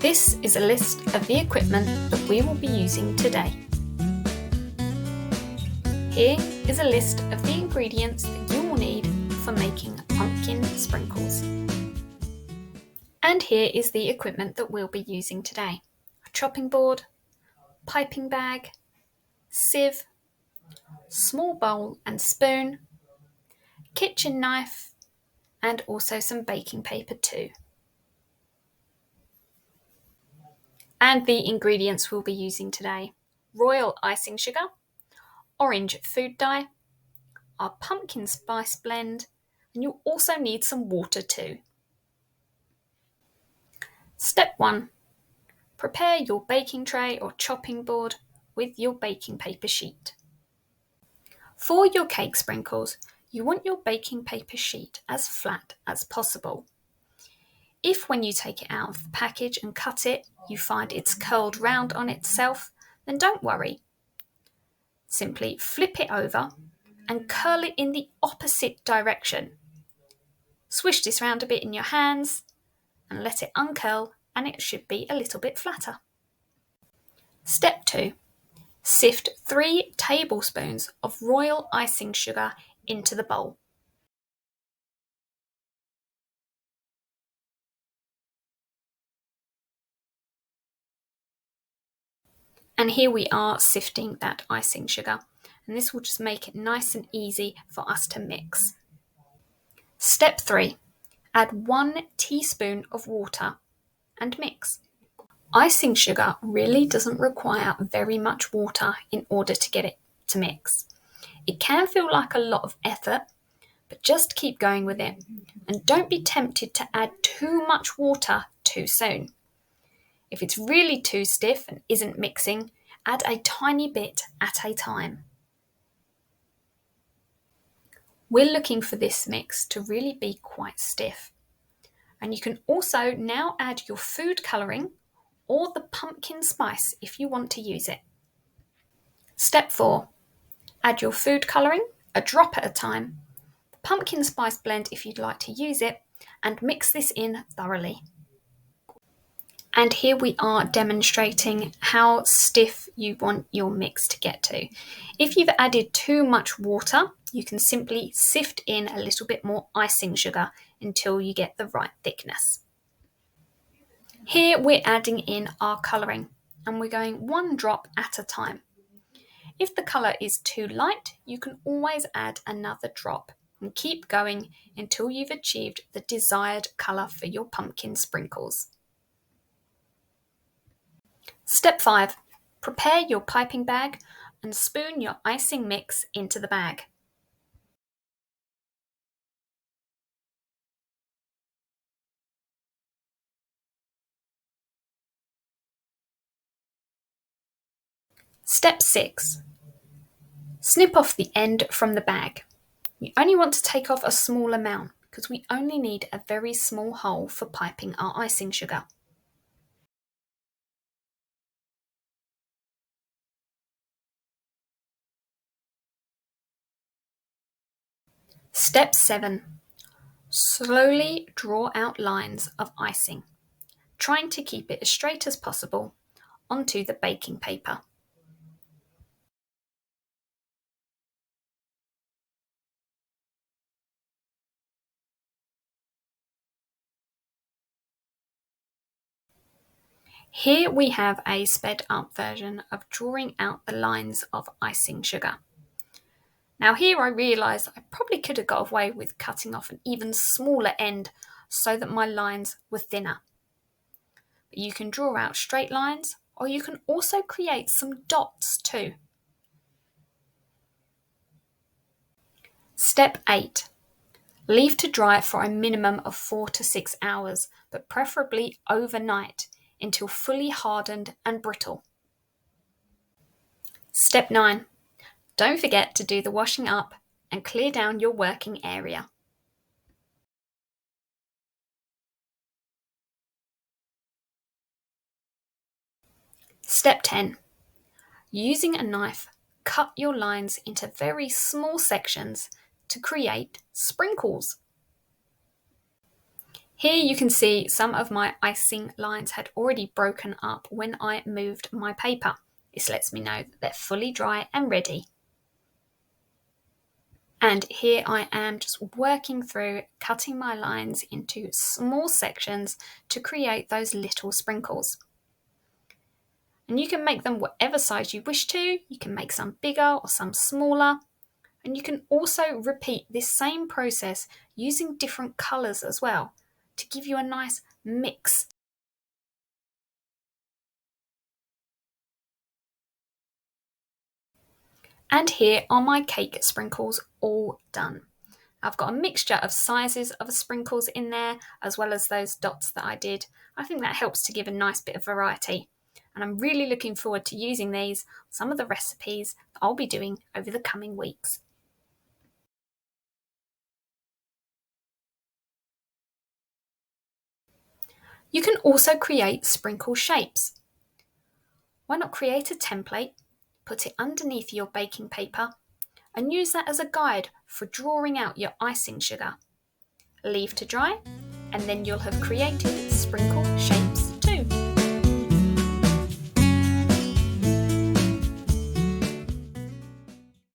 This is a list of the equipment that we will be using today. Here is a list of the ingredients that you will need for making pumpkin sprinkles. And here is the equipment that we'll be using today. A chopping board, piping bag, sieve, small bowl and spoon, kitchen knife, and also some baking paper too. And the ingredients we'll be using today: royal icing sugar, orange food dye, our pumpkin spice blend, and you'll also need some water too. Step 1. Prepare your baking tray or chopping board with your baking paper sheet. For your cake sprinkles, you want your baking paper sheet as flat as possible. If when you take it out of the package and cut it, you find it's curled round on itself, then don't worry. Simply flip it over and curl it in the opposite direction. Swish this round a bit in your hands and let it uncurl, and it should be a little bit flatter. Step 2. Sift 3 tablespoons of royal icing sugar into the bowl. And here we are sifting that icing sugar, and this will just make it nice and easy for us to mix. Step 3. Add 1 teaspoon of water and mix. Icing sugar really doesn't require very much water in order to get it to mix. It can feel like a lot of effort, but just keep going with it, and don't be tempted to add too much water too soon. If it's really too stiff and isn't mixing, add a tiny bit at a time. We're looking for this mix to really be quite stiff. And you can also now add your food colouring or the pumpkin spice if you want to use it. Step 4. Add your food colouring, a drop at a time, the pumpkin spice blend if you'd like to use it, and mix this in thoroughly. And here we are demonstrating how stiff you want your mix to get to. If you've added too much water, you can simply sift in a little bit more icing sugar until you get the right thickness. Here we're adding in our colouring, and we're going 1 drop at a time. If the colour is too light, you can always add another drop and keep going until you've achieved the desired colour for your pumpkin sprinkles. Step 5. Prepare your piping bag and spoon your icing mix into the bag. Step 6. Snip off the end from the bag. You only want to take off a small amount because we only need a very small hole for piping our icing sugar. Step 7. Slowly draw out lines of icing, trying to keep it as straight as possible onto the baking paper. Here we have a sped up version of drawing out the lines of icing sugar. Now here I realise I probably could have got away with cutting off an even smaller end so that my lines were thinner. But you can draw out straight lines, or you can also create some dots too. Step 8. Leave to dry for a minimum of 4 to 6 hours, but preferably overnight until fully hardened and brittle. Step 9. Don't forget to do the washing up and clear down your working area. Step 10. Using a knife, cut your lines into very small sections to create sprinkles. Here you can see some of my icing lines had already broken up when I moved my paper. This lets me know that they're fully dry and ready. And here I am just working through, cutting my lines into small sections to create those little sprinkles. And you can make them whatever size you wish to. You can make some bigger or some smaller. And you can also repeat this same process using different colours as well to give you a nice mix. And here are my cake sprinkles all done. I've got a mixture of sizes of sprinkles in there, as well as those dots that I did. I think that helps to give a nice bit of variety. And I'm really looking forward to using these, some of the recipes that I'll be doing over the coming weeks. You can also create sprinkle shapes. Why not create a template, put it underneath your baking paper, and use that as a guide for drawing out your icing sugar. Leave to dry, and then you'll have created sprinkle shapes.